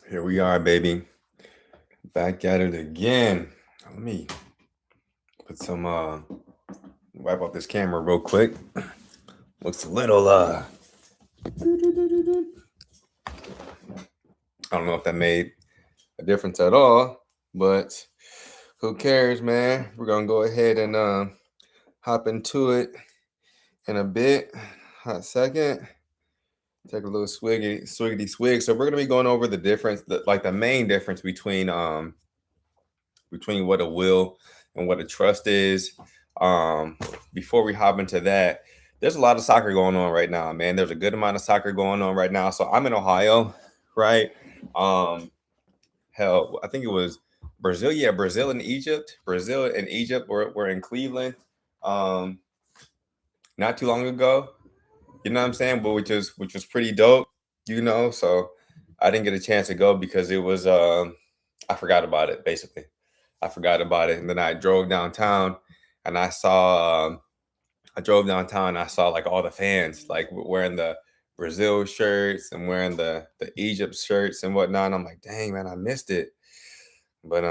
Here we are, baby. Back at it again. Let me put some wipe off this camera real quick. Looks a little I don't know if that made a difference at all, but who cares, man? We're gonna go ahead and hop into it in a bit. Hot second. Take a little swiggity swig. So we're gonna be going over the difference, the main difference between what a will and what a trust is. Um, Before we hop into that, there's a lot of soccer going on right now, man. There's a good amount of soccer going on right now. So I'm in Ohio, right? Um, Hell, I think it was Brazil. Yeah, Brazil and Egypt. Brazil and Egypt were in Cleveland not too long ago. You know what I'm saying? But which was pretty dope, So I didn't get a chance to go because it was I forgot about it basically. I forgot about it. And then I drove downtown and I drove downtown and I saw like all the fans like wearing the Brazil shirts and wearing the Egypt shirts and whatnot. And I'm like, dang man, I missed it. But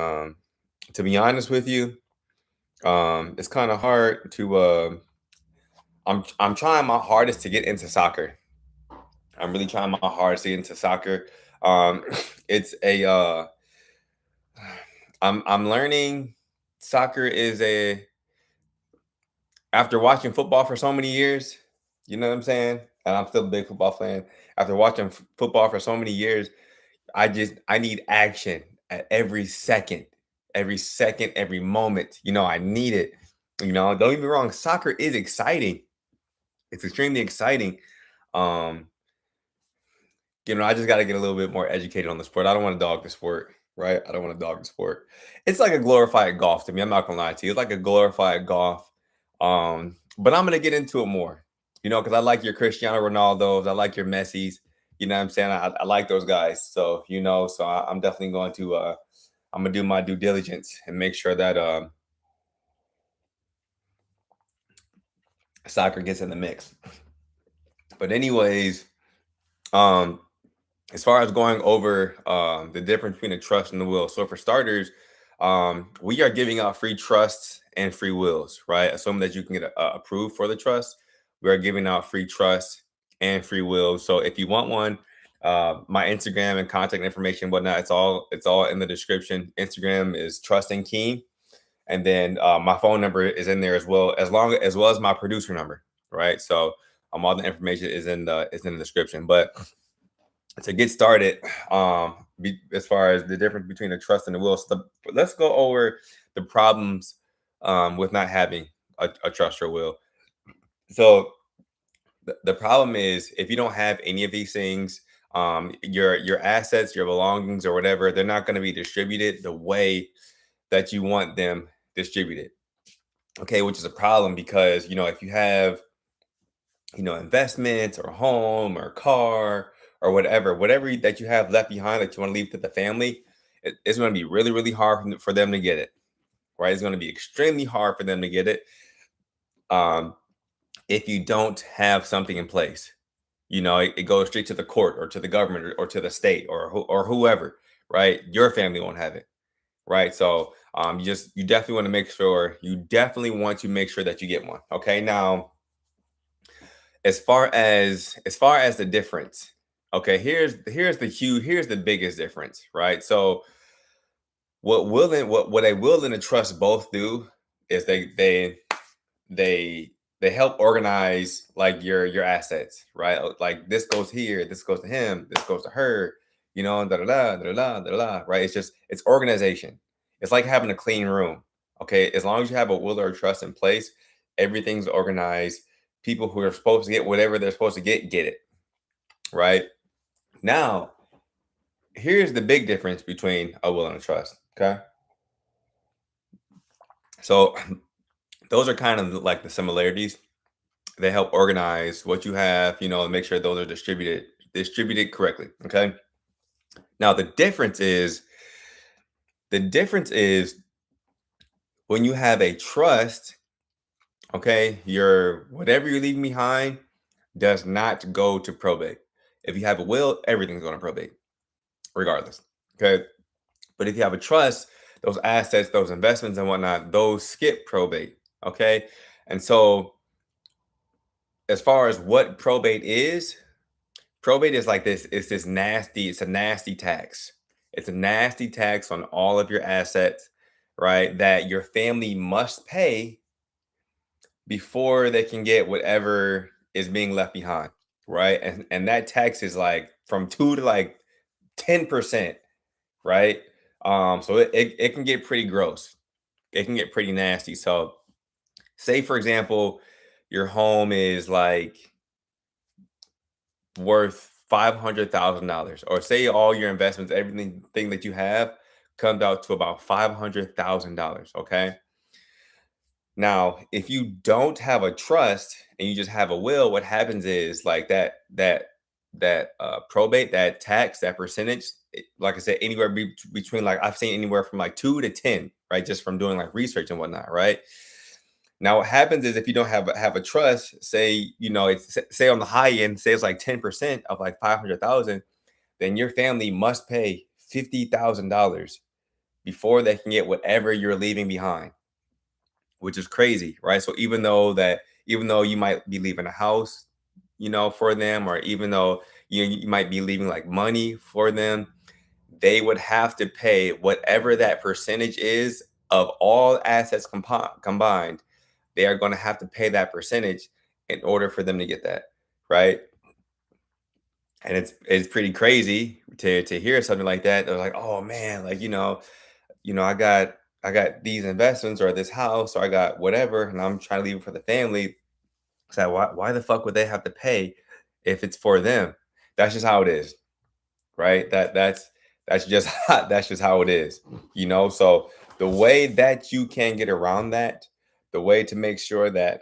to be honest with you, it's kind of hard to I'm trying my hardest to get into soccer. I'm really trying my hardest to get into soccer. Um it's a I'm learning soccer is a after watching football for so many years, you know what I'm saying? And I'm still a big football fan. After watching football for so many years, I need action at every second, every moment. I need it. Don't get me wrong, soccer is exciting. It's extremely exciting. Um, I just got to get a little bit more educated on the sport. I don't want to dog the sport, right? I don't want to dog the sport. It's like a glorified golf to me. I'm not gonna lie to you. It's like a glorified golf. But I'm gonna get into it more, because I like your Cristiano Ronaldo's, I like your Messi's. You know what I'm saying? I like those guys. So I'm definitely going to I'm gonna do my due diligence and make sure that soccer gets in the mix. But anyways, um, as far as going over the difference between a trust and a will. So for starters, we are giving out free trusts and free wills, right? Assuming that you can get approved for the trust, we are giving out free trusts and free wills. So if you want one, my Instagram and contact information, whatnot, it's all in the description. Instagram is trustinkeem, and then my phone number is in there as well as my producer number, right? So all the information is in the description, but to get started, as far as the difference between a trust and a will, let's go over the problems with not having a trust or will. So the problem is if you don't have any of these things, your assets, your belongings, or whatever, they're not going to be distributed the way that you want them distributed. Okay, which is a problem because if you have investments or home or car or whatever that you have left behind that you want to leave to the family, it's going to be really, really hard for them to get it, right? It's going to be extremely hard for them to get it um, if you don't have something in place. It goes straight to the court or to the government or to the state or whoever, right? Your family won't have it, right? So you definitely want to make sure that you get one. Okay, now as far as the difference, okay, here's the biggest difference, right? So what a will and a trust both do is they they help organize like your assets, right? Like this goes here, this goes to him, this goes to her, da da da da da da da, right? It's organization. It's like having a clean room. Okay, as long as you have a will or a trust in place, everything's organized. People who are supposed to get whatever they're supposed to get it, right? Now, here's the big difference between a will and a trust. Okay, so those are kind of like the similarities. They help organize what you have, and make sure those are distributed correctly. Okay. Now the difference is when you have a trust, okay, your whatever you're leaving behind does not go to probate. If you have a will, everything's going to probate. regardless. Okay. But if you have a trust, those assets, those investments and whatnot, those skip probate. Okay. And so, as far as what probate is like this, it's a nasty tax. It's a nasty tax on all of your assets, right? That your family must pay before they can get whatever is being left behind, right? And that tax is like from 2 to like 10%, right? So it can get pretty gross. It can get pretty nasty. So say for example, your home is like worth $500,000, or say all your investments, everything thing that you have comes out to about $500,000. Okay. Now, if you don't have a trust and you just have a will, what happens is like that probate, that tax, that percentage, like I said, anywhere between, like I've seen anywhere from like 2 to 10, right? Just from doing like research and whatnot, right? Now, what happens is if you don't have a trust, say it's say on the high end, say it's like 10% of like 500,000, then your family must pay $50,000 before they can get whatever you're leaving behind, which is crazy, right? So even though you might be leaving a house, for them, or even though you might be leaving like money for them, they would have to pay whatever that percentage is of all assets combined. They are going to have to pay that percentage in order for them to get that, right? And it's pretty crazy to hear something like that. They're like, oh man, like I got these investments or this house or I got whatever, and I'm trying to leave it for the family. So why the fuck would they have to pay if it's for them? That's just how it is, right? That's just that's just how it is, So the way that you can get around that, the way to make sure that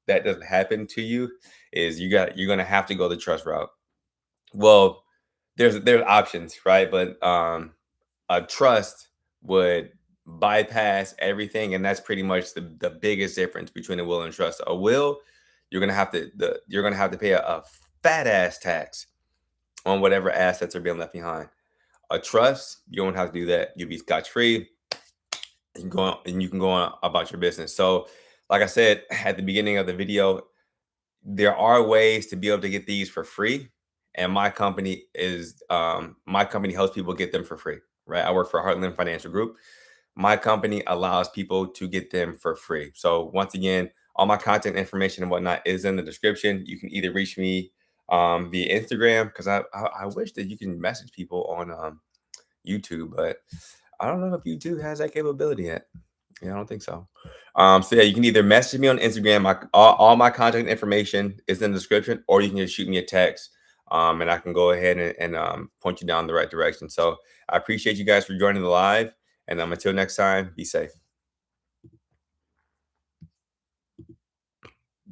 that doesn't happen to you, is you're gonna have to go the trust route. Well, there's options, right? But a trust would bypass everything, and that's pretty much the biggest difference between a will and trust. A will, you're gonna have to pay a fat ass tax on whatever assets are being left behind. A trust, you don't have to do that. You'll be scotch free. You can go on, and you can go on about your business. So, like I said at the beginning of the video, there are ways to be able to get these for free, and my company helps people get them for free. Right, I work for Heartland Financial Group. My company allows people to get them for free. So once again, all my content information and whatnot is in the description. You can either reach me via Instagram, because I wish that you can message people on YouTube, but I don't know if YouTube has that capability yet. Yeah, I don't think so. So yeah, you can either message me on Instagram. All my contact information is in the description, or you can just shoot me a text, and I can go ahead and point you down the right direction. So I appreciate you guys for joining the live, and until next time, be safe.